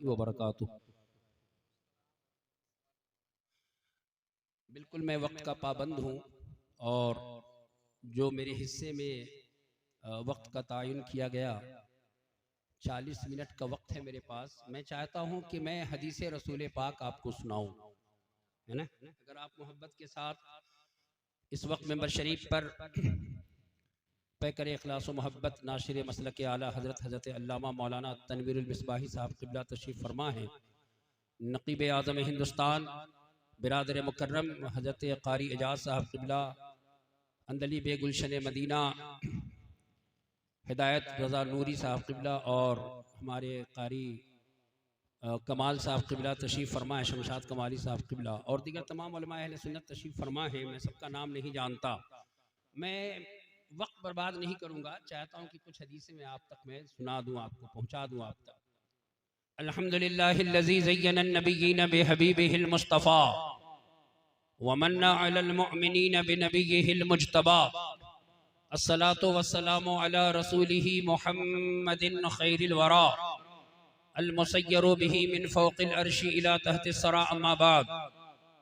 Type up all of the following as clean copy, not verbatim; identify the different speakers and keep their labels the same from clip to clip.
Speaker 1: व बरकातुहू। बिल्कुल मैं वक्त का पाबंद हूँ और जो मेरे हिस्से में वक्त का तयन किया गया 40 मिनट का वक्त है मेरे पास। मैं चाहता हूँ कि मैं हदीस रसूल पाक आपको सुनाऊँ, है ना। अगर आप मोहब्बत के साथ इस वक्त मेंबर शरीफ पर पैकर इखलास व मोहब्बत नाशिर मसलक के आला हज़रत अल्लामा मौलाना तनवीरुल मिसबाही साहब क़िबला तशरीफ़ फरमा है। नक़ीब आज़म हिंदुस्तान बिरादर मुकर्रम हज़रत क़ारी एजाज साहब क़िबला अंदली बे गुलशन मदीना हिदायत रज़ा नूरी साहब क़िबला और हमारे क़ारी कमाल साहब क़िबला तशरीफ़ फरमा है, शमशाद कमाली साहब क़िबला और दीगर तमाम उलमा अहले सुन्नत तशरीफ़ फरमा है। मैं सबका नाम नहीं जानता, मैं वक्त बर्बाद नहीं करूँगा। चाहता हूँ कि कुछ हदीसें मैं आप तक मैं सुना दूँ, आपको पहुँचा दूँ आप तक। अल्हम्दुलिल्लाहिल्लज़ी ज़य्यना अन्नबिय्यीना बिहबीबिहिल मुस्तफ़ा व मन्ना अलल मुअमिनीना बिनबिय्यिहिल मुज्तबा। अस्सलातु वस्सलामु अला रसूलिही मुहम्मदिन खैरिल वरा अल मुसय्यरु बिही मिन फ़ौक़िल अर्शि इला तहतिस सरा। अम्मा बाद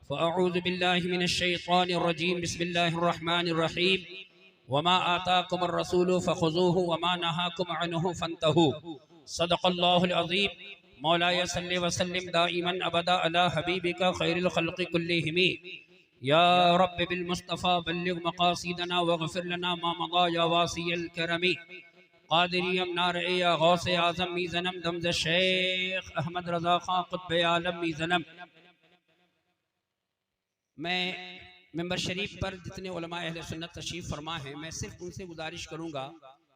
Speaker 1: फ़अऊज़ु बिल्लाहि मिनश शैतानिर रजीम। बिस्मिल्लाहिर रहमानिर रहीम। वमा आताकुमुर रसूलु फ़ख़ुज़ूहु वमा नहाकुम अन्हु फ़ंतहू। सदक़ल्लाहुल अज़ीम। मौलाया सल्लि व सल्लिम दाइमन अबदा अला हबीबिका खैरिल खल्क़ि कुल्लिहिम। या रब्बि बिल मुस्तफ़ा बल्लिग़ मक़ासिदना वग़फ़िर लना मा मज़ा या वासियल करमी। क़ादिरियम नारे या गौसे आज़म मीज़नम दमज़ शेख अहमद रज़ा ख़ां क़ुत्बे आलम मीज़नम। मैं मेंबर शरीफ पर जितने उलमा अहले सुन्नत तशरीफ़ फरमा है, मैं सिर्फ उनसे गुजारिश करूँगा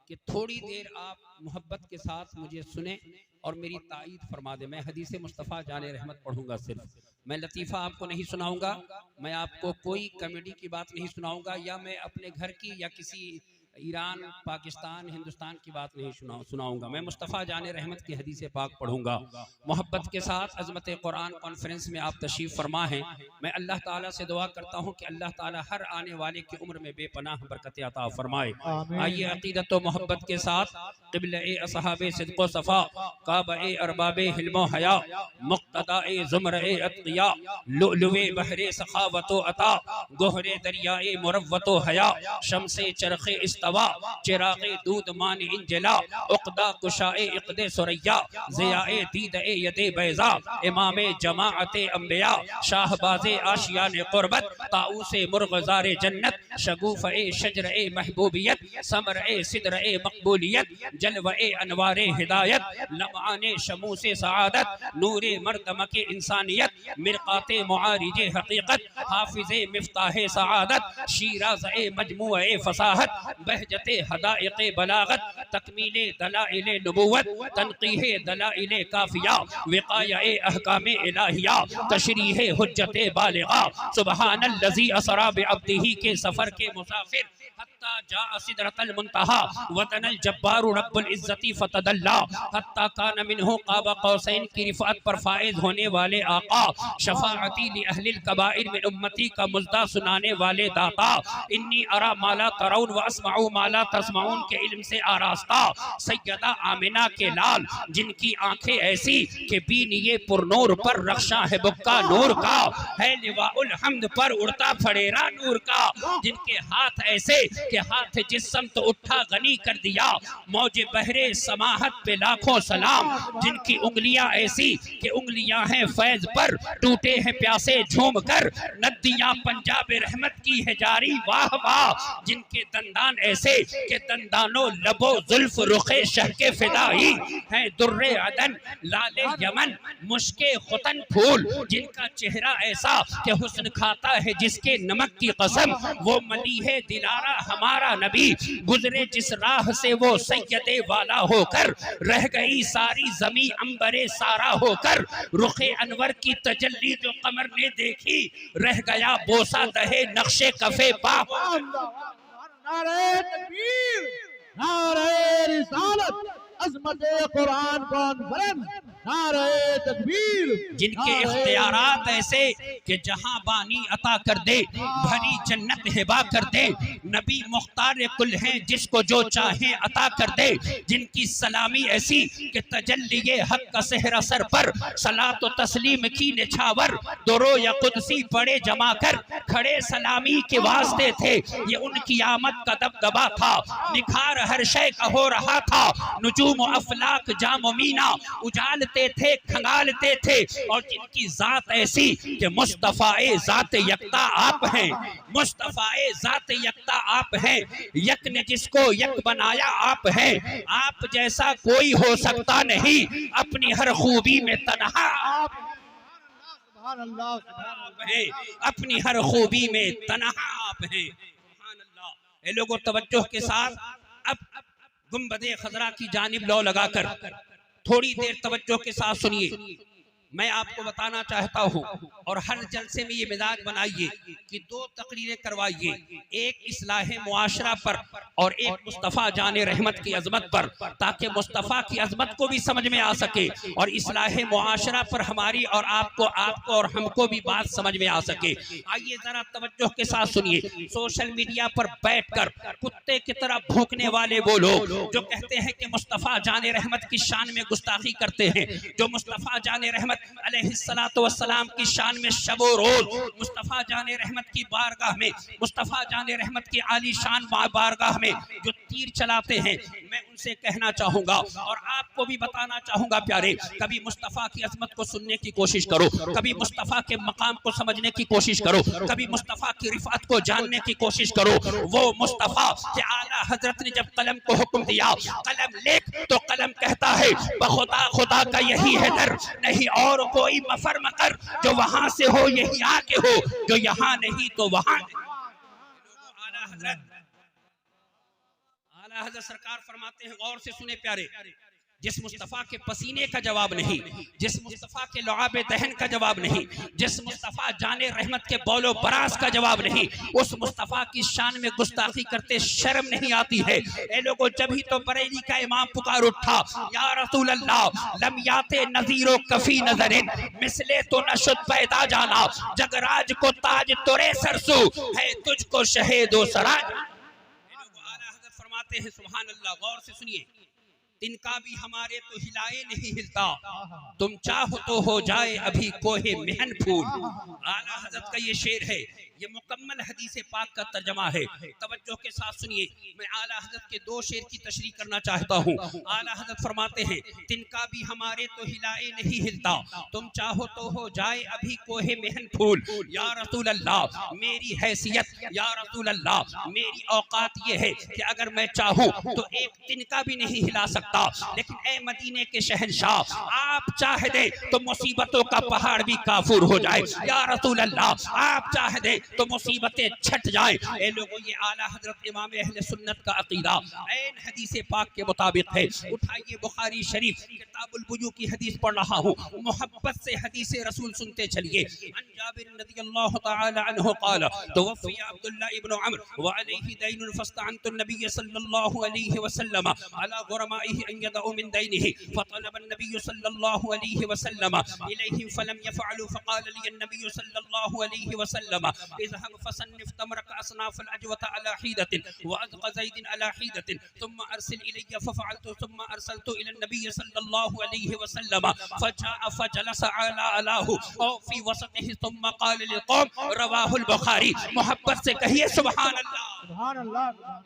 Speaker 1: कि थोड़ी देर आप मोहब्बत के साथ मुझे सुने और मेरी ताईद फरमा दे। मैं हदीस मुस्तफ़ा जाने रहमत पढ़ूंगा, सिर्फ मैं लतीफ़ा आपको नहीं सुनाऊंगा, मैं आपको कोई कॉमेडी की बात नहीं सुनाऊंगा या मैं अपने घर की या किसी ईरान पाकिस्तान हिंदुस्तान की बात नहीं सुनाऊंगा। मैं मुस्तफ़ा जाने रहमत की हदीस पाक पढ़ूंगा मोहब्बत के साथ। अज़मत कुरान कॉन्फ्रेंस में आप तशरीफ़ फरमा हैं। मैं अल्लाह ताला से दुआ करता हूँ कि अल्लाह ताला हर आने वाले की उम्र में बेपनाह बरकत अता फरमाए। आइए अक़ीदत व मोहब्बत के साथ क़िबला ए असहाबे सिद्क़ व सफ़ा, काबा ए अरबाबे हिल्म व हया, मुक़्तदा ए ज़ुमर ए अत्क़िया, लुअलुए बहरे सखावत व अता, गोहरे दरियाए मुरव्वत व हया, शम्से चरख़े इस्तवा, चिराग़े दूध मान इंजला, उक़दा कुशाए इक़दे सुरैया, ज़ियाए दीद ए यदे बैज़ा, इमामे जमाअते अम्बिया, शाहबाज़े आशियाने क़ुर्बत, ताऊसे मुर्ग़ज़ारे जन्नत, शगूफ़ ए शजर ए महबूबियत, समर ए सिदर ए मक़बूलियत, जलव ए अनवारे हिदायत, लम्आने शमूसे सआदत, नूरे मर्दमके इंसानियत, मिरक़ाते मुआरिजे हक़ीक़त, हाफ़िज़े मिफ़्ताहे सआदत, शीराज़ ए मजमूए फ़साहत, बहजते हदाइक़े बलागत, तकमीले दलाइले नबुव्वत, तनक़ीहे दलाइले काफ़िया, विक़ायाए अहकामे इलाहिया, तशरीहे हुज्जते बालिग़ा, सुब्हानल्लज़ी असरा बिअब्दिही के सफ़र के मुसाफ़िर, हत्ता जाअ सिदरतल मुंतहा वतनल जब्बारु रब्बुल इज़्ज़ति फ़तदल्ला, हत्ता कान मिन्हु क़ाब क़ौसैन की रिफ़अत पर फ़ाइज़ होने वाले आका, शफ़ाअती लि अहलिल कबाइर मिन उम्मती का मुज़्दा सुनाने वाले दाता, इन्नी अरा माला तरौन व अस्माउ माला तस्माउन के इल्म से आरास्ता, सैयदा आमिना के लाल जिनकी आंखें ऐसी कि बीनिये पुरनूर पर रक्षा है बुक्का नूर का, है लिवाउल हम्द पर उड़ता फड़ेरा नूर का, जिनके हाथ ऐसे कि हाथ जिस्म तो उठा गनी कर दिया, मौजे बहरे समाहत पे लाखों सलाम, जिनकी उंगलियां ऐसी कि उंगलियां हैं फैज पर, टूटे हैं प्यासे झूम कर, नदियां पंजाब रहमत की है जारी वाह वाह, जिनके दंदान ऐसे कि दंदानो लबो जुल्फ रुखे शह के फिदाई, हैं दुर्रे अदन लाले यमन मुश्के खुतन फूल, जिनका चेहरा ऐसा कि हुस्न खाता है जिसके नमक की कसम, वो मलीहे दिलारा हमारा नबी, गुजरे जिस राह से वो सैयदे वाला होकर, रह गई सारी जमी अंबरे सारा होकर, रुखे अनवर की तजल्ली जो कमर ने देखी, रह गया बोसा दहे नक्शे कफे पा।
Speaker 2: नारे तकबीर, नारे रिसालत, अज़मत कुरान कॉन्फ्रेंस नारे तकबीर,
Speaker 1: जिनके
Speaker 2: नारे
Speaker 1: इख्तियारात ऐसे कि जहां बानी अता कर दे, भरी जन्नत हिबा कर दे, नबी मुख्तार कुल हैं जिसको जो चाहे अता कर दे, जिनकी सलामी ऐसी कि तजल्लिए हक का सेहरा सर पर, सलात व तस्लीम की निछावर, दुरो या कुदसी पड़े जमा कर, खड़े सलामी के वास्ते थे, ये उनकी आमद का दबदबा था, निखार हर शय का हो रहा था, नुजूम अफलाक जाम मीना उजालते थे, खंगालते थे, और जिनकी जात ऐसी कि मुस्तफाए जात यकता आप हैं, मुस्तफाए जात यकता आप हैं, यक ने जिसको यक बनाया आप हैं, आप जैसा कोई हो सकता नहीं, अपनी हर खूबी में तन्हा आप
Speaker 2: सुभान अल्लाह, सुभान
Speaker 1: हैं, अपनी हर खूबी में तन्हा आप हैं। सुभान अल्लाह। ये लोगों तवज्जो के साथ अब गुंबदे खजरा की जानिब लो लगाकर थोड़ी देर तवज्जो के साथ सुनिए। मैं आपको बताना चाहता हूँ, और हर जलसे में ये मिजाज बनाइए कि दो तकरीरें करवाइए, एक इस्लाह मुआशरा पर और एक मुस्तफ़ा जाने रहमत की अजमत पर, ताकि मुस्तफ़ा की अजमत को भी समझ में आ सके और इस्लाह मुआशरा पर हमारी और आपको और हमको भी बात समझ में आ सके। आइए जरा तवज्जो के साथ सुनिए। सोशल मीडिया पर बैठकर कुत्ते की तरह भौंकने वाले वो लोग जो कहते हैं कि मुस्तफ़ा जाने रहमत की शान में गुस्ताखी करते हैं, जो मुस्तफ़ा जाने रहमत अलैहिस्सलातु वस्सलाम की शान में शबो रोज मुस्तफ़ा जाने रहमत की बारगाह में, मुस्तफ़ा जाने रहमत की आली शान बारगाह में जो तीर चलाते हैं, मैं उनसे कहना चाहूँगा और आपको भी बताना चाहूँगा प्यारे, कभी मुस्तफ़ा की अजमत को सुनने की कोशिश करो, कभी मुस्तफ़ा के मकाम को समझने की कोशिश करो, कभी मुस्तफ़ा की रिफ़ात को जानने की कोशिश करो। वो मुस्तफ़ा के आला हजरत ने जब कलम को हुक्म दिया, कलम लिख, तो कलम कहता है बखुदा खुदा का यही है दर, नहीं और कोई मफर मकर, जो वहां से हो यही आके हो, जो यहाँ नहीं तो वहां नहीं। आला हज़रत सरकार फरमाते हैं, गौर से सुने प्यारे, जिस मुस्तफ़ा के पसीने का जवाब नहीं, जिस मुस्तफ़ा के लुआब दहन का जवाब नहीं, जिस मुस्तफ़ा जाने रहमत के बौलो बरास का जवाब नहीं, उस मुस्तफ़ा की शान में गुस्ताखी करते शर्म नहीं आती है। ए लोगों, जब ही तो बरेली का इमाम पुकार उठा, या रसूल अल्लाह लम याते नज़ीरो कफ़ी नज़रिन मिसले तो नशुद पैदा जाना, जगराज को ताज तोरे सरसू है तुझको शहेदो सराज। फरमाते हैं सुभान अल्लाह, गौर से सुनिए, तिनका भी हमारे तो हिलाए नहीं हिलता, तुम चाहो तो हो जाए अभी कोहे मेहन फूल। आला हज़रत का ये शेर है, ये मुकम्मल हदीस पाक का तर्जमा है। तवज्जो के साथ सुनिए, मैं आला हज़रत के दो शेर की तशरीह करना चाहता हूँ। आला हज़रत फरमाते हैं, तिनका भी हमारे तो हिलाए नहीं हिलता, तुम चाहो तो हो जाए अभी कोहे मेहन फूल। या रसूल अल्लाह मेरी हैसियत, या रसूल अल्लाह मेरी औकात ये है कि अगर मैं चाहूँ तो एक तिनका भी नहीं हिला सकता, लेकिन ए मदीने के शहंशाह आप चाह दे तो मुसीबतों का पहाड़ भी काफूर हो जाए। या रसूल अल्लाह आप चाह दे तो मुसीबतें छट जाए। ए लोगों, ये आला हजरत इमाम अहले सुन्नत का अकीदा ऐन हदीस पाक के मुताबिक है। उठाइए बुखारी शरीफ किताबुल वुजू की हदीस पढ़ रहा हूँ, मोहब्बत से हदीस रसूल सुनते चलिए। अन जाबिर रज़ियल्लाहु तआला अन्हु क़ाल तवफ़िया अब्दुल्लाह इब्न अम्र व अलैहि दैनुन फस्तअनतु नबी सल्लल्लाहु अलैहि वसल्लम अला गुरमाइहि अन यदउ मिन दैनिहि फतलब नबी सल्लल्लाहु अलैहि वसल्लम इलैहिम फलम यफअलु फक़ाल लि नबी सल्लल्लाहु अलैहि वसल्लम इज़हब फसन्निफ तमरक असनाफ अल-अजवत अला हीदतिन व अज़क़ ज़ैद अला हीदतिन थुम्मा अरसिल इलैया फफ़अलतु थुम्मा अरसलतु इला नबी सल्लल्लाहु अलैहि वसल्लम फजाअ फजलस अला अलाहु औ फी वसतिहि थुम्मा क़ाल लिल क़ौम रवाहुल बुखारी। मोहब्बत से कहिए सुभान अल्लाह,
Speaker 2: सुभान अल्लाह।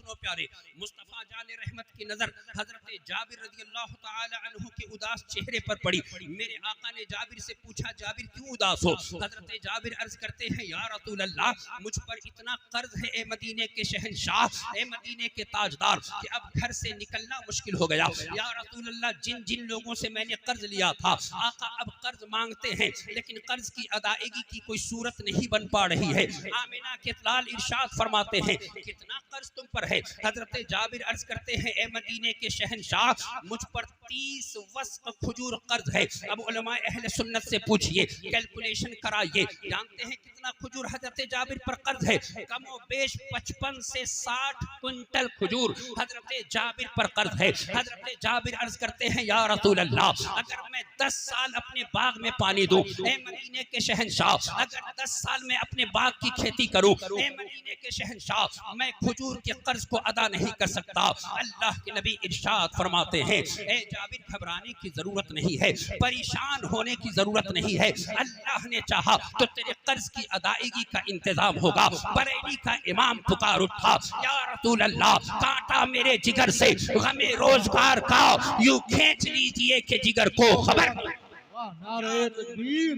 Speaker 1: सुनो प्यारे, मुस्तफ़ा जाने रहमत की नजर हजरत जाबिर रज़ियल्लाहु ताला अन्हु के उदास चेहरे पर पड़ी। मेरे आका ने जाबिर से पूछा, जाबिर क्यों उदास हो? हजरत जाबिर अर्ज करते हैं, या रसूल अल्लाह मुझ पर इतना कर्ज है ए मदीने के शहंशाह, ए मदीने के ताजदार, कि अब घर से निकलना मुश्किल हो गया। या रसूल अल्लाह जिन जिन लोगों से मैंने कर्ज लिया था, आका अब कर्ज मांगते हैं, लेकिन कर्ज की अदायगी की कोई सूरत नहीं बन पा रही है। आमिना के लाल इरशाद फरमाते हैं, कितना कर्ज तुम पर है? हजरत जाबिर अर्ज करते हैं, ए मदीने के शहंशाह, मुझ पर 30 वस्क खजूर कर्ज है। अब उलमा अहले सुन्नत से पूछिए, कैलकुलेशन कराइए, जानते हैं कितना खजूर हजरत जाबिर पर कर्ज है? कमो बेश 55 से 60 क्विंटल खजूर हजरत जाबिर पर कर्ज है। हजरत जाबिर अर्ज करते हैं, या रसूल अल्लाह, अगर मैं 10 साल अपने बाग में पानी दूं, ए मदीने के शहंशाह, अगर 10 साल में अपने बाग की खेती करूं, ए मदीने के शहंशाह, मैं खजूर के कर्ज को अदा नहीं कर सकता। अल्लाह के नबी इरशाद फरमाते हैं, ए जाबिर, घबराने की जरूरत नहीं है, परेशान होने की जरूरत नहीं है। अल्लाह ने चाहा तो तेरे कर्ज की अदायगी का इंतजाम होगा। बरेली का इमाम पुकार उठा, या रसूल अल्लाह, कांटा मेरे जिगर से गमे रोजगार का यूं खींच लीजिए कि जिगर को खबर नहीं।
Speaker 2: नारे तकबीर,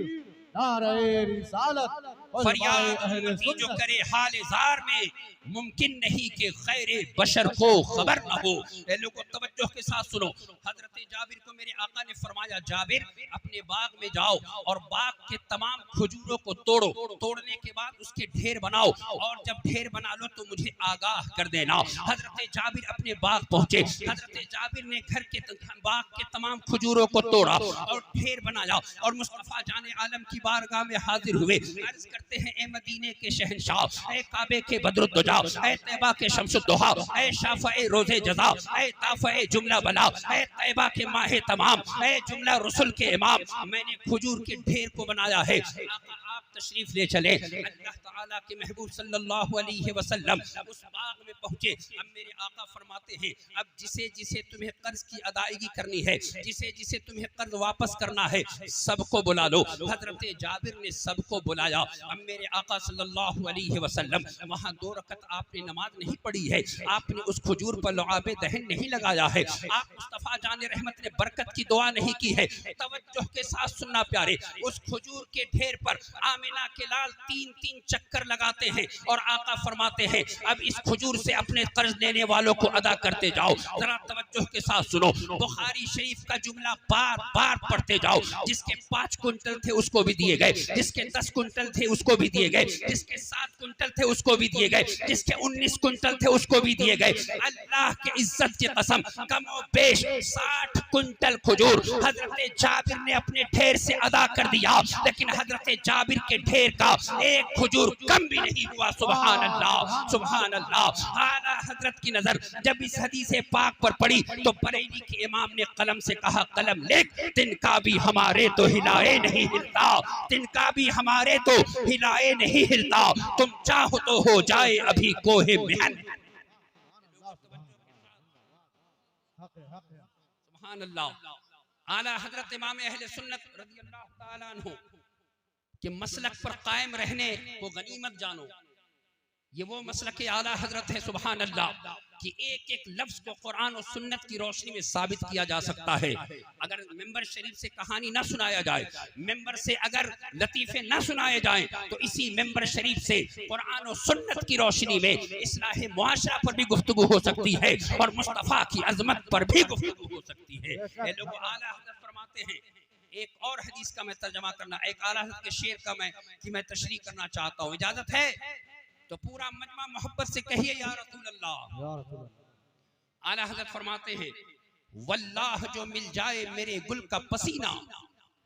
Speaker 2: नारे रिसालत,
Speaker 1: फरियाद जो करे हाल जार में, मुमकिन नहीं कि खैरे बशर को खबर न हो। लोगों तवज्जो के साथ सुनो, हजरत जाबिर को मेरे आका ने फरमाया, जाबिर अपने बाग में जाओ और बाग के तमाम खजूरों को तोड़ो, तोड़ने के बाद उसके ढेर बनाओ और जब ढेर बना लो तो मुझे आगाह कर देना। हजरत जाबिर अपने बाग पहुंचे। हजरत जाबिर ने घर के बाग के तमाम खजूरों को तोड़ा और ढेर बनाया और मुस्तफा जाने आलम की बारगाह में हाजिर हुए। अर्ज करते हैं, ए मदीने के शहंशाह, ए काबे के बदरुद्दोजा, ऐ तैबा के शम्सुद्दोहा, ऐ शाफ़ए रोज़े जज़ा, ऐ ताफ़ए जुमला बला, ऐ तैबा के माहे तमाम, ऐ जुमला रसूल के इमाम, मैंने खजूर के ढेर को बनाया है। आप तशरीफ ले चले। अल्लाह ताला के महबूब सल्लल्लाहु अलैहि वसल्लम उस बाग में पहुंचे। अब मेरे आका फरमाते हैं, अब जिसे जिसे तुम्हें कर्ज की अदायगी करनी है, जिसे जिसे तुम्हें कर्ज वापस करना है, सबको बुला लो। हजरत जाबिर ने सबको बुलाया। अब मेरे आका सल्लल्लाहु अलैहि वसल्लम वहाँ 2 रकत आपने नमाज नहीं पढ़ी है, आपने उस खजूर पर लुआबे दहन नहीं लगाया है, आप मुस्तफा जाने रहमत ने बरकत की दुआ नहीं की है। तवज्जो के साथ सुनना प्यारे, उस खजूर के ढेर पर आमिना के लाल 3-3 चक्कर लगाते हैं और आका फरमाते हैं, अब इस खजूर से अपने कर्ज लेने वालों को अदा करते जाओ। जरा तवज्जो के साथ सुनो, बुखारी शरीफ का जुमला बार बार पढ़ते जाओ। जिसके 5 कुंटल थे उसको भी दिए गए, जिसके 10 कुंटल थे उसको भी दिए गए, जिसके 7 कुंटल थे उसको भी दिए गए, जिसके 19 कुंटल थे उसको भी दिए गए। अल्लाह के इज्जत की कसम, कमो बेश 60 कुंटल खजूर हजरत जाबिर ने अपने ढेर से अदा कर दिया, लेकिन हजरत जाबिर के ढेर का एक खजूर कम भी नहीं हुआ। सुभान अल्लाह, सुभान अल्लाह। आला हजरत की नजर जब इस हदीस पाक पर पड़ी तो बरेली के इमाम ने कलम से कहा, कलम लिख, तिनका भी हमारे तो हिलाए नहीं हिलता, तिनका भी हमारे तो हिलाए नहीं हिलता, तुम चाहो तो हो जाए अभी कोहे मेहन। सुभान अल्लाह। आला हजरत इमाम अहले सुन्नत रज़ियल्लाहु ताला अन्हु कि मसलक पर कायम रहने को गनीमत जानो, ये वो मसलक आला हजरत है। सुभान अल्लाह कि एक एक लफ्ज को कुरान और सुन्नत की रोशनी में साबित किया जा सकता है। अगर मेंबर शरीफ से कहानी ना सुनाया जाए, मेंबर से अगर लतीफे ना सुनाए जाएं, तो इसी मेंबर शरीफ से कुरान और सुन्नत की रोशनी में इस्लाह मुआशरा पर भी गुफ्तगू हो सकती है और मुस्तफ़ा की अजमत पर भी गुफ्तगू हो सकती है। ये लोग आला हजरत फरमाते हैं, एक और हदीस का मैं तर्जमा करना, एक आला हज़रत के शेर का मैं तशरीह करना चाहता हूँ, इजाजत है तो पूरा मजमा मोहब्बत से कहिए, या रसूल अल्लाह। आला हज़रत फरमाते हैं, वल्लाह जो मिल जाए मेरे गुल का पसीना,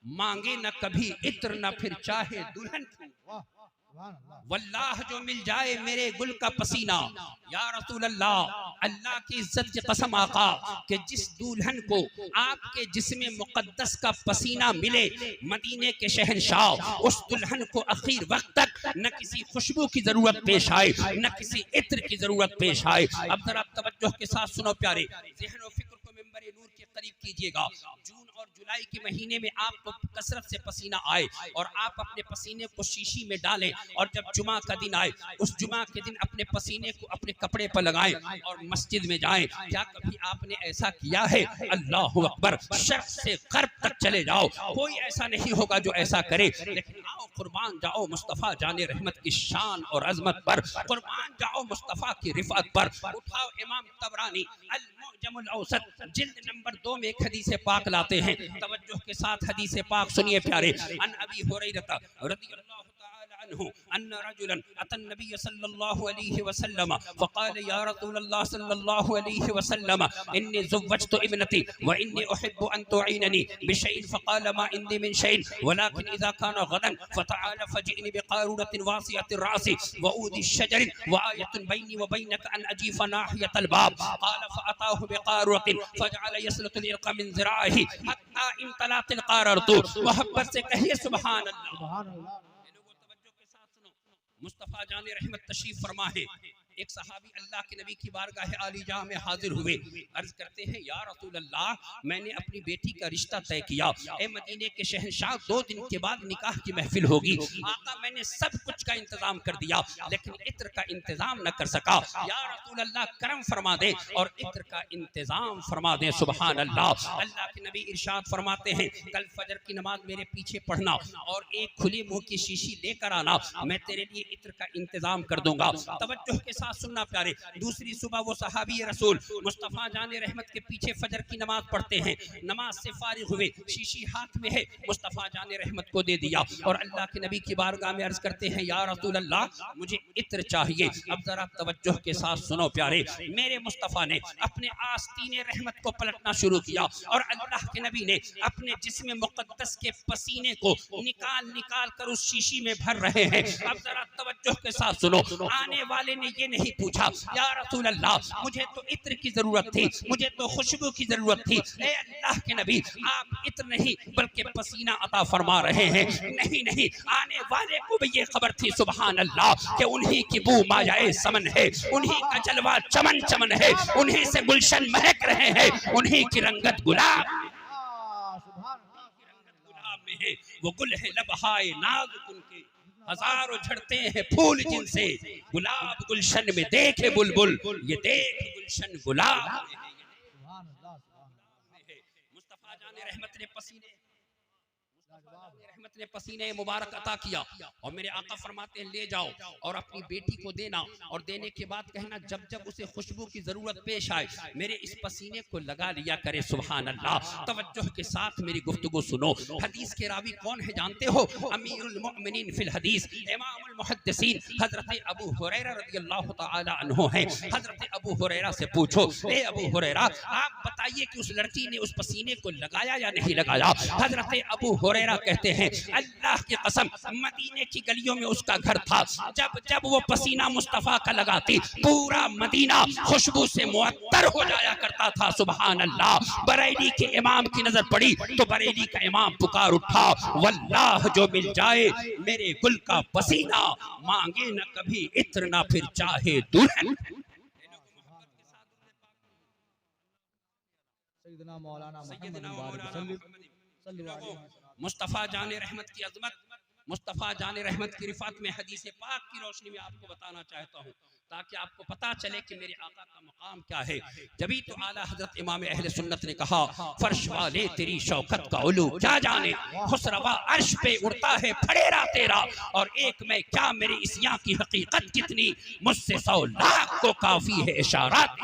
Speaker 1: मांगे न कभी इत्र न फिर चाहे दुल्हन की। वल्लाह जो मिल जाए मेरे गुल का पसीना, या रसूल अल्लाह, अल्लाह की इज्जत की कसम आका, कि जिस दुल्हन को आपके जिस्म मुक़द्दस का पसीना मिले, मदीने के शहंशाह, उस दुल्हन को आखिर वक्त तक न किसी खुशबू की जरूरत पेश आए, न किसी इत्र की जरूरत पेश आए। अब जरा तवज्जो के साथ सुनो प्यारे, ज़हन और फिक्र को मिंबर नूर के करीब कीजिएगा। जून और जुलाई के महीने में आपको कसरत से पसीना आए और आप अपने पसीने को शीशी में डालें और जब जुमा का दिन आए, उस जुमा के दिन अपने पसीने को अपने कपड़े पर लगाएं और मस्जिद में जाएं। क्या कभी आपने ऐसा किया है? अल्लाहु अकबर। शर्क़ से ग़र्ब तक चले जाओ, कोई ऐसा नहीं होगा जो ऐसा करे, लेकिन आओ कुर्बान जाओ मुस्तफ़ा जाने रहमत की शान और अजमत पर, कुर्बान जाओ मुस्तफ़ा की रिफ़त पर। उठाओ इमाम तबरानी अल-मुअजमुल औसत जिल्द नंबर 2 में एक हदीस पाक लाते हैं। तवज्जो के साथ हदीस पाक सुनिए प्यारे। अन अबी हुरैरा रज़ियल्लाहु ताला अन्हु अन्ना रजुलन अतन नबी सल्लल्लाहु अलैहि वसल्लम फक़ाल या रसूल अल्लाह सल्लल्लाहु अलैहि वसल्लम इन्नी ज़व्वजतु इब्नती व इन्नी उहिब्बु अन तुईननी बिशैइन फक़ाल मा इंदी मिन शैइन वलाकिन इज़ा कान गदन फ़तआल फजिअनी बिक़ारूरतिन वासिअतिर रासी व ऊदी शजरिन व आयतुन बैनी व बैनक अन अजीफ़ नाहियतल बाब क़ाल फ़अताहु बिक़ारूरतिन फजअल यसलतुल इरक़ मिन ज़िराइही हत्ता इंतलातिल क़ाररतु। मोहब्बत से कहिए सुभान अल्लाह।
Speaker 2: सुभान अल्लाह।
Speaker 1: लोगों तवज्जो के साथ सुनो। मुस्तफ़ा जान रहमत तशरीफ फरमा है। एक सहाबी अल्लाह के नबी की बारगाह आली जहाँ में हाजिर हुए, अर्ज करते हैं या रसूल अल्लाह, मैंने अपनी बेटी का रिश्ता तय किया, ए मदीने के शहंशाह 2 दिन के बाद निकाह की महफिल होगी। आका मैंने सब कुछ का इंतजाम कर दिया लेकिन इत्र का इंतजाम न कर सका। या रसूल अल्लाह करम फरमा दे और इत्र का इंतजाम फरमा दे। सुभान अल्लाह। अल्लाह के नबी इरशाद फरमाते हैं कल फजर की नमाज मेरे पीछे पढ़ना और एक खुले मुंह की शीशी लेकर आना, मैं तेरे लिए इत्र का इंतजाम कर दूंगा। तवज्जो के सुनना प्यारे। दूसरी सुबह वो सहाबी रसूल मुस्तफ़ा जाने रहमत के पीछे फजर की नमाज पढ़ते हैं। नमाज से फारिग हुए, शीशी हाथ में है, मुस्तफ़ा जाने रहमत को दे दिया और अल्लाह के नबी की बारगाह में अर्ज करते हैं या रसूल अल्लाह मुझे इत्र चाहिए। अब जरा तवज्जो के साथ सुनो प्यारे। मेरे मुस्तफ़ा ने अपने आस्तीने रहमत को पलटना शुरू किया और अल्लाह के नबी ने अपने जिस्म मुक़द्दस के पसीने को निकाल निकाल कर उस शीशी में भर रहे हैं। अब जरा तवज्जो के साथ सुनो। आने वाले ने ये नहीं पूछा या रसूल अल्लाह मुझे तो इत्र की जरूरत थी, मुझे तो खुशबू की जरूरत थी। ए अल्लाह के नबी आप इत्र नहीं बल्कि पसीना अता फरमा रहे हैं। नहीं नहीं, आने वाले को भी ये खबर थी सुभान अल्लाह कि उन्हीं की बू मायाए समन है, उन्हीं का जलवा चमन चमन है, उन्हीं से गुलशन महक रहे हैं, उन्हीं की रंगत गुलाब में है। वो गुल है लबहाए नाज़ुक उनके, हजारों झड़ते हैं फूल जिनसे, गुलाब गुलशन में देखे बुलबुल, ये देख गुलशन गुलाब में है। मुस्तफ़ा जाने रहमत ने पसीने मुबारक अता किया और मेरे आका फरमाते हैं ले जाओ और अपनी बेटी को देना और देने के बाद कहना जब जब उसे खुशबू की जरूरत पेश आए मेरे इस पसीने को लगा लिया करे। सुभान अल्लाह। तवज्जो के साथ मेरी गुफ्तगू सुनो। हदीस के रावी कौन है जानते हो? अमीरुल मोमिनीन फिल हदीस, इमामुल मुहद्दिसीन हजरत अबू हुरैरा रज़ियल्लाहु तआला अन्हु हैं। हजरत अबू हुरैरा से पूछो, ए अबू हुरैरा आप बताइए कि उस लड़की ने उस पसीने को लगाया या नहीं लगाया? हजरत अबू हुरैरा कहते हैं अल्लाह की कसम मदीने की गलियों में उसका घर था। जब जब वो पसीना मुस्तफ़ा का लगाती पूरा मदीना खुशबू से मुअत्तर हो जाया करता था। सुभान अल्लाह। बरेली के इमाम की नजर पड़ी तो बरेली का इमाम पुकार उठा, वल्लाह जो मिल जाए मेरे गुल का पसीना, मांगे न कभी इत्र ना फिर चाहे दुल्हन। मुस्तफ़ा जाने रहमत की अजमत, मुस्तफ़ा जाने रहमत की रिफात में हदीस पाक की रोशनी में आपको बताना चाहता हूँ ताकि आपको पता चले कि मेरे आका का मकाम क्या है। जभी तो आला हजरत इमाम अहले सुन्नत ने कहा फर्श वाले तेरी शौकत का उलू क्या जाने, खुसरवा अर्श पे उड़ता है फड़ेरा तेरा, और एक मैं क्या मेरी इस यहाँ की हकीकत कितनी, मुझसे 100 लाख को काफी है इशारात।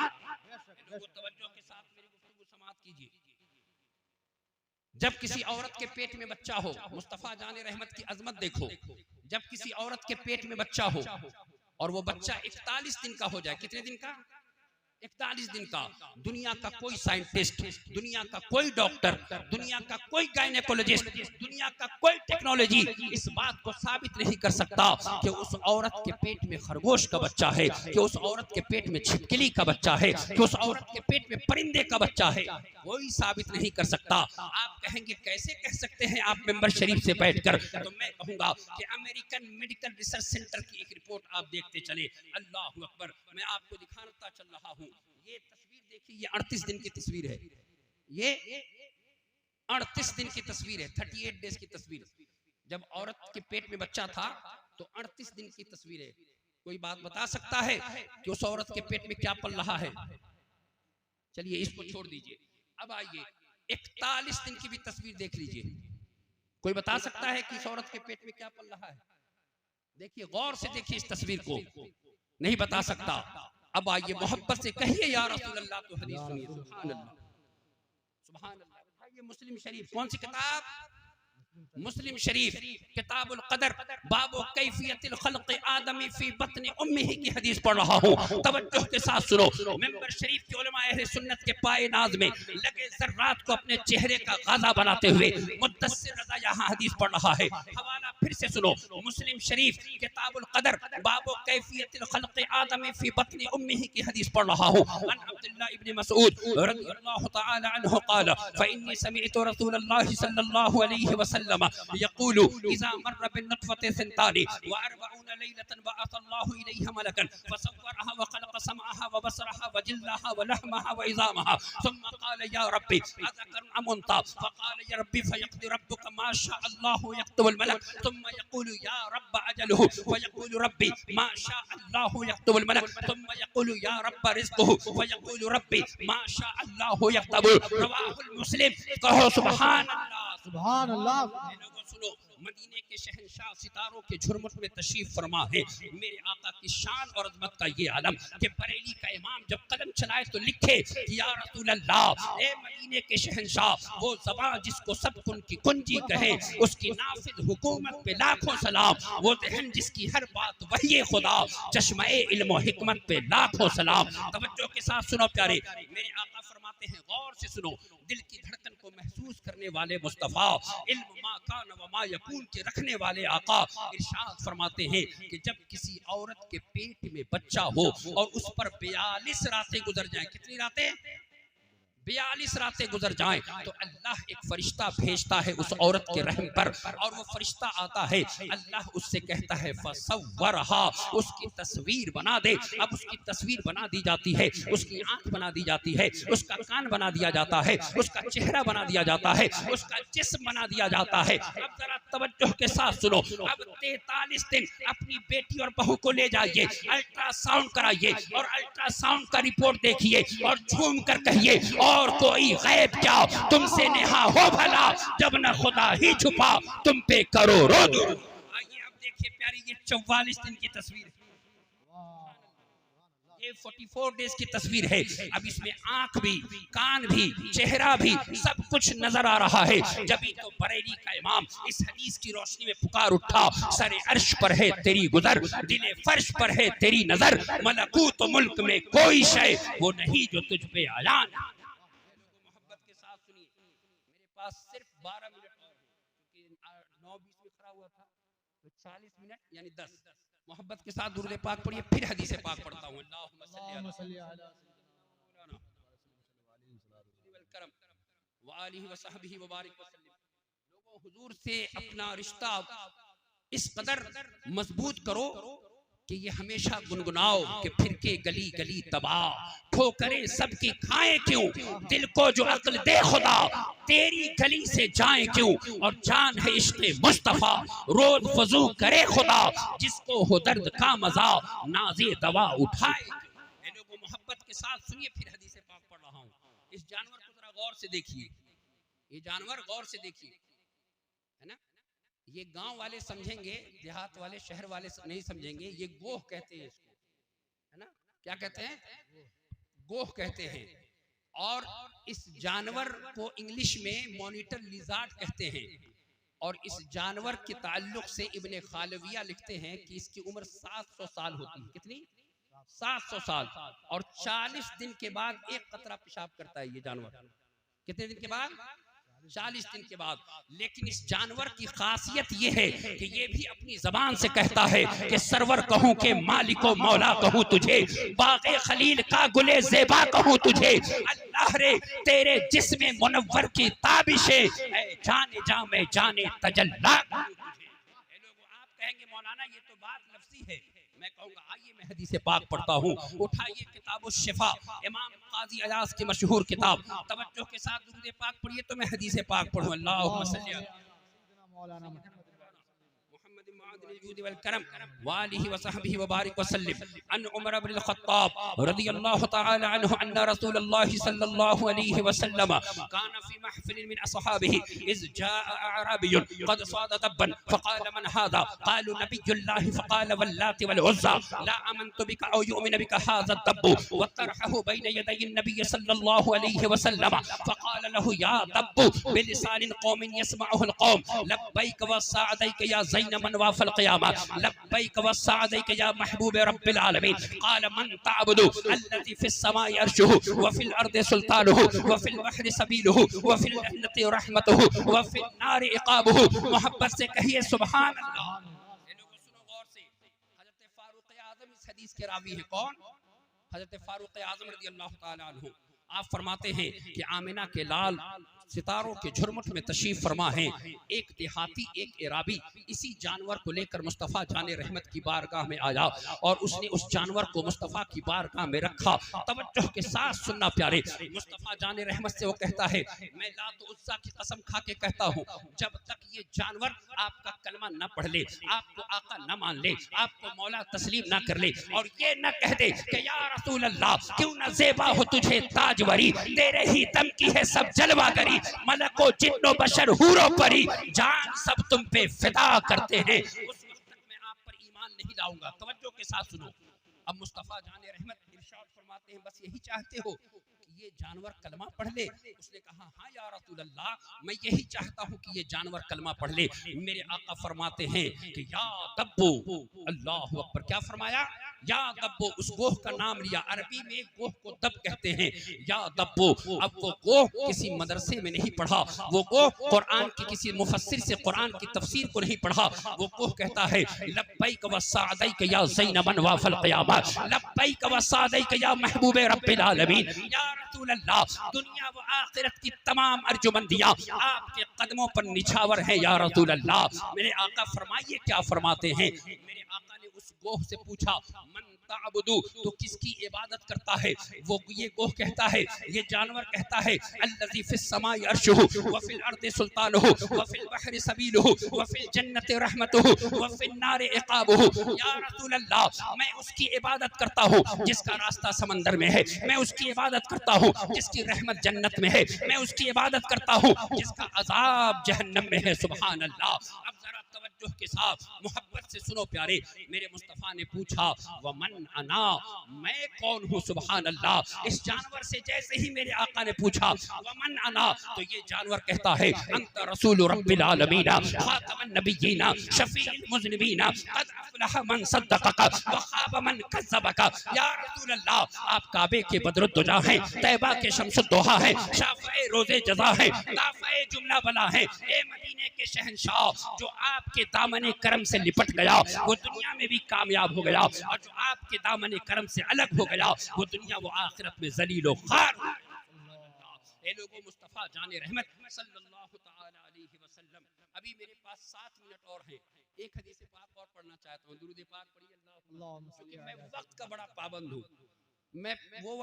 Speaker 1: जब किसी औरत के पेट में बच्चा हो, मुस्तफ़ा जाने रहमत की अजमत देखो, जब किसी औरत के पेट में बच्चा हो और वो बच्चा 41 दिन का हो जाए, कितने दिन का? 41 दिन का। दुनिया का कोई साइंटिस्ट, दुनिया का कोई डॉक्टर, दुनिया का कोई गायनेकोलॉजिस्ट, दुनिया का कोई टेक्नोलॉजी इस बात को साबित नहीं कर सकता कि उस औरत के पेट में खरगोश का बच्चा है, कि उस औरत के पेट में छिपकली का बच्चा है, कि उस औरत के पेट में परिंदे का बच्चा है। कोई साबित नहीं कर सकता। आप कहेंगे कैसे कह सकते हैं आप मेंबर शरीफ से बैठकर? तो मैं कहूंगा कि अमेरिकन मेडिकल रिसर्च सेंटर की एक रिपोर्ट आप देखते चले। अल्लाह अकबर। मैं आपको दिखाता चल रहा हूँ। ये तस्वीर देखिए, ये 38 दिन की तस्वीर है। ये 38 दिन की तस्वीर है, 38 डेज की तस्वीर। जब औरत के पेट में बच्चा था तो 38 दिन की तस्वीर है। कोई बात बता सकता है कि उस औरत के पेट में क्या पल रहा है? चलिए इसको छोड़ दीजिए। अब आइए 41 दिन की भी तस्वीर देख लीजिए। कोई बता सकता है कि इस औरत के पेट में क्या पल रहा है? देखिए, गौर से देखिए इस तस्वीर को। नहीं बता सकता। अब आइए मोहब्बत से कहिए या रसूल अल्लाह। तो हदीस सुनिए। सुभान अल्लाह, सुभान अल्लाह। ये मुस्लिम शरीफ कौन सी किताब? मुस्लिम शरीफ किताबुल कदर बाबो कैफियतिल खल्क़ आदमी फी बत्न उम्मिही की हदीस पढ़ रहा हूँ। तवज्जो के साथ सुनो। मिंबर शरीफ के उलमा अहले सुन्नत के पाए नाज में लगे ज़र्रात को अपने चेहरे का गाज़ा बनाते हुए मुद्दस्सिर रज़ा यहाँ हदीस पढ़ रहा है। हवाला फिर से सुनो। मुस्लिम शरीफ किताबुल कदर बाबो कैफियतिल खल्क़ आदमी फी बत्न उम्मिही की हदीस पढ़ रहा हूँ। अन अब्दुल्लाह इब्न मसऊद रज़ियल्लाहु तआला अन्हु क़ाल फ़इन्नी समिअतु रसूलल्लाह सल्लल्लाहु अलैहि वसल्लम यक़ूलु इज़ा मर्र बिन्नुत्फ़ति सिंतानि व अर्बऊन लैलतन बअसल्लाहु इलैहा मलकन फसव्वरहा व खलक़ समअहा व बसरहा व जिल्दहा व लहमहा व इज़ामहा सुम्मा क़ाल या रब्बी अज़करुन अम उन्सा फ़क़ाल या रब्बी फ़यक़्दि रब्बुका मा शाअ अल्लाहु यक्तुबुल मलक सुम्मा यक़ूलु या रब्ब अजलुहु फ़यक़ूलु रब्बी मा शाअ अल्लाहु यक्तुबुल मलक सुम्मा यक़ूलु या रब्ब रिज़्क़ुहु फ़यक़ूलु रब्बी मा शाअ अल्लाहु यक्तबु। रवाहुल मुस्लिम। कहो सुभान अल्लाह।
Speaker 2: सुभान अल्लाह।
Speaker 1: लोगों सुनो। मदीने के शहंशाह सितारों के झुरमुट में तशरीफ फरमा है। मेरे आका की शान और अज़मत का ये आलम कि बरेली का इमाम जब कदम चलाए तो लिखे कि या रसूल अल्लाह, ए मदीने के शहंशाह, वो ज़बान जिसको सब कुन की कुंजी कहे, उसकी नाफिज हुकूमत पे लाखों सलाम। वो ज़हन जिसकी हर बात वही खुदा, चश्मे इल्म और हिकमत पे लाखों सलाम। तवज्जो के साथ सुनो प्यारे। मेरे आका फरमाते हैं, गौर से सुनो, दिल की धड़कन को महसूस करने वाले मुस्तफ़ा, इल्म मा कान व मा यकून के रखने वाले आका इरशाद फरमाते हैं कि जब किसी औरत के पेट में बच्चा हो और उस पर 42 रातें गुजर जाएं। कितनी रातें? 42 रातें गुजर जाएं तो अल्लाह एक फरिश्ता भेजता है उस औरत के रहम पर, और वो फरिश्ता आता है, अल्लाह उससे कहता है फसव्वरहा, उसकी तस्वीर बना दे। अब उसकी तस्वीर बना दी जाती है, उसकी आंख बना दी जाती है, उसका कान बना दिया जाता है, उसका चेहरा बना दिया जाता है, उसका जिस्म बना दिया जाता है। अब जरा तवज्जो के साथ सुनो। अब 43 दिन अपनी बेटी और बहू को ले जाइए, अल्ट्रासाउंड कराइए और अल्ट्रासाउंड का रिपोर्ट देखिए और झूम कर कहिए, और कोई गैब क्या तुमसे नेहा हो भला, जब न खुदा ही छुपा तुम पे करोड़ों दूर। आइए अब देखिए प्यारी, ये 44 दिन की तस्वीर है, ये 44 डेज की तस्वीर है। अब इसमें आंख भी, कान भी, चेहरा भी, सब कुछ नजर आ रहा है। जब तो बरेली का इमाम इस हदीस की रोशनी में पुकार उठा, सरे अर्श पर है तेरी गुजर, दिले फर्श पर है तेरी नजर, मलकूत मुल्क में कोई शय वो नहीं जो तुझ पे आया। मोहब्बत के साथ सुनिए। मेरे पास सिर्फ 12 मिनट और है, क्योंकि 9:20 में खड़ा हुआ था, तो 40 मिनट यानी 10। मोहब्बत के साथ दुरूद पाक पढ़िए, फिर हदीस पाक पढ़ता हूँ। अल्लाहुम्मा सल्ली अला व आलिहि व सहबिहि व बारिक वसल्लम। लोगों, हुजूर से अपना रिश्ता इस कदर मजबूत करो कि ये हमेशा गुनगुनाओ कि फिर के गली गली तबाह, ठोकरें सबकी खाएं क्यों, दिल को जो अक्ल दे खुदा, तेरी गली से जाएं क्यों, और जान है इश्क़ मुस्तफ़ा, रोज वज़ू करे खुदा, जिसको हो दर्द का मजा नाज़े दवा उठाए। लोगों, मोहब्बत के साथ सुनिए, फिर हदीस पाक पढ़ रहा हूँ। इस जानवर को जरा गौर से देखिए, ये जानवर गौर से देखिए, है ना। ये गांव वाले समझेंगे, देहात वाले, शहर वाले नहीं समझेंगे। ये गोह कहते हैं इसको, है ना। क्या कहते हैं? गोह कहते हैं। और इस जानवर को इंग्लिश में मॉनिटर लिजार्ड कहते हैं। और इस जानवर के ताल्लुक से इब्ने खालविया लिखते हैं कि इसकी उम्र 700 साल होती है। कितनी? 700 साल। और 40 दिन के बाद एक कतरा पेशाब करता है ये जानवर। कितने दिन के बाद? 40 दिन के बाद। लेकिन इस जानवर की खासियत ये है कि ये भी अपनी जबान से कहता है कि सरवर कहूँ के मालिको मौला कहूँ तुझे, बाग़े खलील का गुले ज़ेबा कहूँ तुझे, अल्लाह रे तेरे जिस्म मुनव्वर की ताबिशे, जाने जा में जाने तजल्ला। लोगों, आप कहेंगे मौलाना ये तो बात लफ्ज़ी है। मैं कहूँगा आइए मैं हदीस पाक पढ़ता हूँ। उठाइए किताब शिफा, इमाम काजी अयाज की मशहूर किताब। तवज्जो के साथ दुरूद पाक पढ़िए तो मैं हदीस पाक पढ़ूँ। अल्लाहुम्मा सल्ली अला मौलाना मुहम्मद मादिनिल जूद वल करम व आलिहि व सहबिहि व बारिक व सल्लिम अन उमर इब्न अल-खत्ताब रदियल्लाहु तआला अन्हु अन्ना रसूलुल्लाह सल्लल्लाहु अलैहि वसल्लम कान फी महफिल मिन असहाबिही इज़ जाअ अअराबियुन क़द सादा दब्बन फ़क़ाल मन हाज़ा क़ालू नबियुल्लाह फ़क़ाल वल्लाति वल उज़्ज़ा ला आमनतु बिका औ युमिनु बिका हाज़ा दब्बु व तरहहु बैन यदै नबी सल्लल्लाहु अलैहि वसल्लम फ़क़ाल लहु या दब्बु बिलिसान कौमिन यस्मउहु अलकौम लब्बैक व सअदैक या ज़ैन मन वाफ़ल क़ियामा लब्बैक व सअदैक या महबूब रब्बिल आलमीन क़ाल मन तअबुदु अल्लज़ी फ़िस समाई अर्शुहु व फ़िल अर्दि सुल्तानुहु व फ़िल बहरि सबीलुहु व फ़िल जन्नति रहमतुहु व फ़िल नारि इक़ाबुहु। मोहब्बत से कहिए सुभान अल्लाह। ये लोगों सुनो गौर से, हज़रत फारूक आज़म इस हदीस के रावी हैं। कौन? हज़रत फारूक आज़म रज़ियल्लाहु ताला अन्हु। आप फरमाते हैं कि आमिना के लाल सितारों के झुरमुट में तशरीफ फरमा है। एक देहाती एक इराबी इसी जानवर को लेकर मुस्तफ़ा जाने रहमत की बारगाह में आया और उसने उस जानवर को मुस्तफ़ा की बारगाह में रखा। तवज्जो के साथ सुनना प्यारे। मुस्तफ़ा जाने रहमत से वो कहता है, मैं लात उज़्ज़ा की कसम खा के कहता हूँ, जब तक ये जानवर आपका कलमा न पढ़ ले, आपको आका न मान ले, आपको मौला तस्लीम न कर ले और ये न कह दे कि या रसूल अल्लाह क्यों न ज़ेबा हो तुझे ताजवरी, तेरे ही दम की है सब जलवा करी, मलको जिन्नो बशर हूरो परी, जान सब तुम पे फिदा करते हैं। उस वक्त तक मैं आप पर ईमान नहीं लाऊंगा। तवज्जो के साथ सुनो। अब मुस्तफ़ा जाने रहमत इरशाद फरमाते हैं, बस यही चाहते हो कि ये जानवर कलमा पढ़ ले? उसने कहा हाँ या रसूल अल्लाह, मैं यही चाहता हूँ कि ये जानवर कलमा पढ़ ले। मेरे आका फरमाते हैं कि या दब्बो, अल्लाहु अकबर, क्या फरमाया? या दब्बो, उस गोह का नाम लिया। अरबी में गोह को दब कहते हैं। या दब्बो, अब वो गोह किसी मदरसे में नहीं पढ़ा, वो गोह कुरान की किसी मुफस्सिर से कुरान की तफसीर को नहीं पढ़ा। वो गोह कहता है लब्बैक व सअदैक या ज़ैनबन वाफ़ल क़ियामा, लब्बैक व सअदैक या महबूब रब्बिल आलमीन। या रसूल अल्लाह, दुनिया व आखिरत की तमाम अर्जुमंदियां आपके कदमों पर निछावर हैं या रसूल अल्लाह। मेरे आका फरमाइए क्या फरमाते हैं? मेरे आका ने उस गोह से पूछा, मन ताबुदु, तो किसकी इबादत करता है? वो ये गोह कहता है, ये जानवर कहता है, अल्लज़ी फिस समाई अर्शुहु व फिल अर्दि सुल्तानुहु व फिल बहरि सबीलुहु व फिल जन्नति रहमतुहु व फिन नारि इक़ाबुहु। या रसूल अल्लाह, मैं उसकी इबादत करता हूँ जिसका रास्ता समंदर में है, मैं उसकी इबादत करता हूँ जिसकी रहमत जन्नत में है, मैं उसकी इबादत करता हूँ जिसका अज़ाब जहन्नम में है। सुभान अल्लाह। अब जरा तवज्जो के साथ मोहब्बत से सुनो प्यारे। मेरे मुस्तफ़ा ने पूछा व मन अना, मैं कौन हूँ? सुभान अल्लाह। इस जानवर से जैसे ही मेरे आका ने पूछा व मन अना, तो ये जानवर कहता है अंत रसूल रब्बिल आलमीन खातमन नबिय्यीन शफीउल मुज़निबीन क़द अफ़लह मन सद्दक़क व ख़ाब मन कज़्ज़बक। या रसूल अल्लाह, आप काबे के बदरुद्दुजा हैं, तैबा के शम्सुद्दोहा हैं, शाफ़ए रोज़े जज़ा हैं, दाफ़ए जुमला बला हैं। ए मदीने के शहंशाह, जो आपके दामने करम से लिपट गया वो दुनिया में भी कामयाब हो गया, और जो आपके दामने करम से अलग हो गया वो दुनिया वो आखिरत में ज़लील व ख़ार। ए लोगों, मुस्तफ़ा जाने रहमत सल्लल्लाहु ताला अलैहि वसल्लम। अभी मेरे पास 7 मिनट और हैं। एक हदीस पाक और पढ़ना चाहता हूँ। दुरूद पाक पढ़िए अल्लाह। मैं वक्त का बड़ा पाबंद हूँ। मैं वो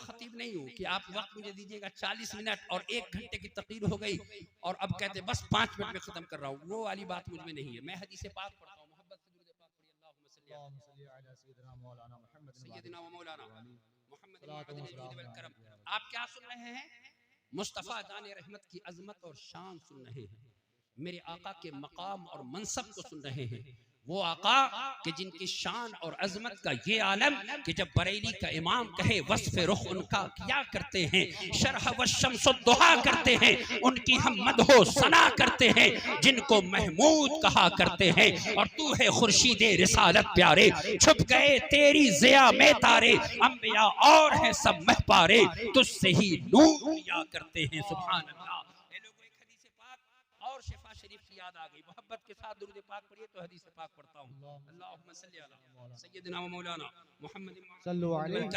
Speaker 1: खतीब नहीं हूँ कि आप वक्त मुझे दीजिएगा 40 मिनट और 1 घंटे की तकरीर हो गई और अब कहते बस 5 मिनट में खत्म कर रहा हूँ। वो वाली बात मुझ में नहीं है। मैं हदीस पाक पढ़ता हूँ। मोहब्बत से दुरूद पाक पढ़िए। अल्लाहुम्मा सल्ली अला सय्यिदिना मौलाना मुहम्मद। आप क्या सुन रहे हैं? मुस्तफ़ा जाने रहमत की अजमत और शान सुन रहे हैं। मेरे आका के मकाम और मनसब को सुन रहे हैं। वो आका कि जिनकी शान और अजमत का ये आलम कि जब बरेली का इमाम कहे वस्फ़ रुख उनका क्या करते हैं, शरह व शम्सुद्दुहा करते हैं, उनकी हम मदहो सना करते हैं, जिनको महमूद कहा करते हैं। और तू है खुर्शीदे रिसालत प्यारे, छुप गए तेरी ज़िया में तारे, अंबिया और हैं सब महपारे, तुझसे ही नूर लिया करते हैं। सुभान अल्लाह। और शिफा शरीफ की याद आ गई। मोहब्बत के साथ दुरूद पाक पढ़िए तो हदीस पाक पढ़ता हूँ। अल्लाहुम्मा सल्ली अला सय्यिदिना व मौलाना मुहम्मद सल्लल्लाहु अलैहि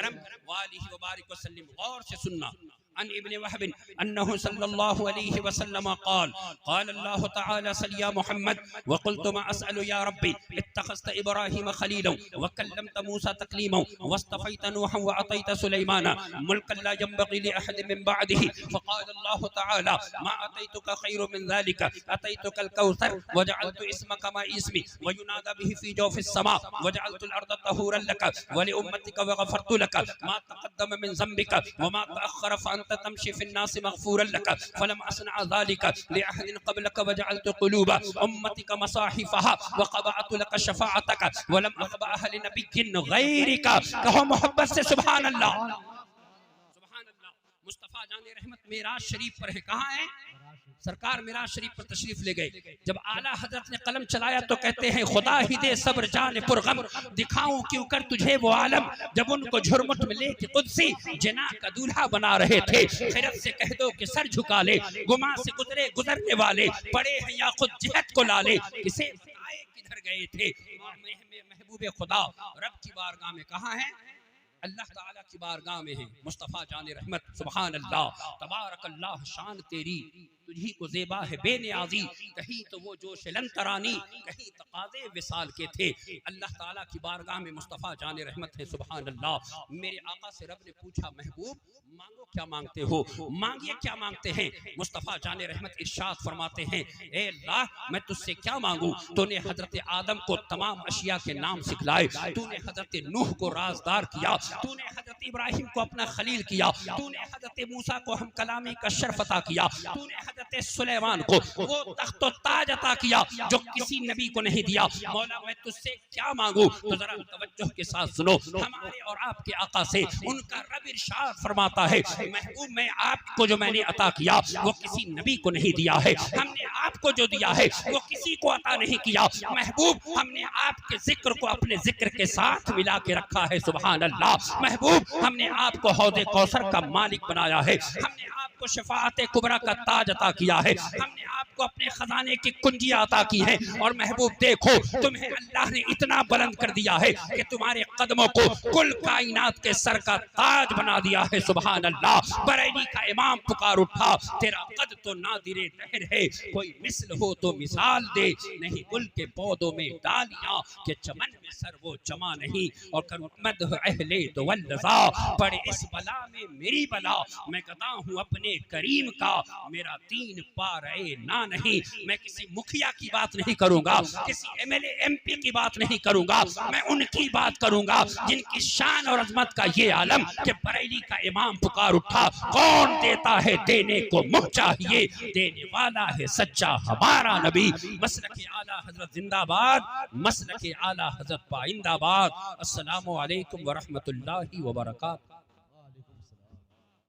Speaker 1: व आलिहि व बारिक व सल्लिम। गौर से सुनना। अन इब्न वहब अन्नहु सल्लल्लाहु अलैहि वसल्लम क़ाल क़ाल अल्लाहु तआला सल्ली या मुहम्मद व क़ुल्तु मा असअलु या रब्बी इत्तखज़त इब्राहीम खलीलन व कल्लमत मूसा तकलीमा वस्तफ़ैत नूहन व अतैत सुलैमान मुल्कन ला यंबग़ी लि अहद मिन बअदिही फ़क़ाल अल्लाहु तआला मा अतैतुका खैरुम मिन ज़ालिका असक़ैतुकल कौसर वजअलतु इस्मका मा इस्मी वयुनादा बिही फी जौफिस समा वजअलतुल अर्दा तहूरन लक व लिउम्मतिका वगफरतु लक मा तक़द्दम मिन ज़म्बिका व मा तअख़्ख़र फअन्त तमशी फ़िन्नास मग़फ़ूरन लक फलम असनअ ज़ालिका लिअहदिन क़ब्लक वजअलतु क़ुलूब उम्मतिका मसाहिफ़हा व क़बअतु लक शफ़ाअतक व लम अक़बअहा लिनबिय्यिन गैरिका। कहो मोहब्बत से सुभान अल्लाह। सुभान अल्लाह। मुस्तफ़ा जाने रहमत मेराज शरीफ पर है। कहाँ है? सरकार मेराज शरीफ पर तशरीफ ले गए। जब आला हजरत ने कलम चलाया तो कहते हैं खुदा ही दे सब्र जान पुरगम दिखाऊं क्यों कर तुझे वो आलम। जब उनको झुरमुट में लेके कुदसी जना का दूल्हा बना रहे थे, खैरत से कह दो कि सर झुका ले, गुमा से गुजरे गुजरने वाले पड़े हैं या खुद जहत को लाले, किसे आए किधर गए थे। महबूबे खुदा रब की बारगाह में कहाँ है? अल्लाह ताला की बारगाह में है। मुस्तफ़ा जाने रहमत सुभान अल्लाह तबारक अल्लाह शान तेरी तुझी को ज़ेबा है बेनियाज़ी। कहीं तो वो जोश लंतरानी कहीं तकाज़े विसाल के थे। अल्लाह ताला की बारगाह में मुस्तफ़ा जाने रहमत है सुभान अल्लाह। मेरे आका से रब ने पूछा महबूब मांगो क्या मांगते हो, मांगिए क्या मांगते हैं। मुस्तफ़ा जाने रहमत इरशाद फरमाते हैं ए अल्लाह मैं तुझसे क्या मांगूं। तूने हजरत आदम को तमाम अशिया के नाम सिखलाए, तूने हजरत नूह को राजदार किया, तूने हजरत इब्राहिम को अपना खलील किया, तूने हजरत मूसा को हम कलामी का शर्फ अता किया, तूने हजरत सुलेमान को वो तख्त ताज अता किया जो किसी नबी को नहीं दिया। मौला मैं तुझसे क्या मांगू? तो जरा तवज्जो के साथ सुनो हमारे और आपके आका से। उनका रब इरशाद फरमाता है महबूब मैं आपको जो मैंने अता किया वो किसी नबी को नहीं दिया है। हमने आपको जो दिया है वो किसी को अता नहीं किया। महबूब हमने आपके जिक्र को अपने जिक्र के साथ मिला के रखा है सुभान अल्लाह। महबूब हमने आपको हौज़े कौसर का मालिक बनाया है, हमने आपको शफाअत कुबरा का ताज अता किया है, हमने आपको अपने खजाने की कुंजियां अता की हैं। और महबूब देखो तुम्हें अल्लाह ने इतना बुलंद कर दिया है कि तुम्हारे कदमों को कुल कायनात के सर का ताज बना दिया है सुभान अल्लाह। बरेली का इमाम पुकार उठा तेरा कद तो नादिरे नहर है, कोई मिसल हो तो मिसाल दे, नहीं गुल के पौधों में डालियां के चमन में सर वो जमा नहीं। और करुमद अहले तो वल्लज़ा पड़े इस बला में मेरी बला, मैं गदा हूँ अपने करीम का, मेरा तीन पारे ना नहीं। मैं किसी मुखिया की बात नहीं करूंगा, किसी एमएलए एमपी की बात नहीं करूंगा, मैं उनकी बात करूंगा जिनकी शान और अजमत का ये आलम कि बरेली का इमाम पुकार उठा कौन देता है देने को मुँह चाहिए, देने वाला है सच्चा हमारा नबी। मसलक आला हजरत जिंदाबाद, मसलक आला हजरत पाइंदाबाद। अस्सलामु अलैकुम व रहमतुल्लाहि व बरकातहू।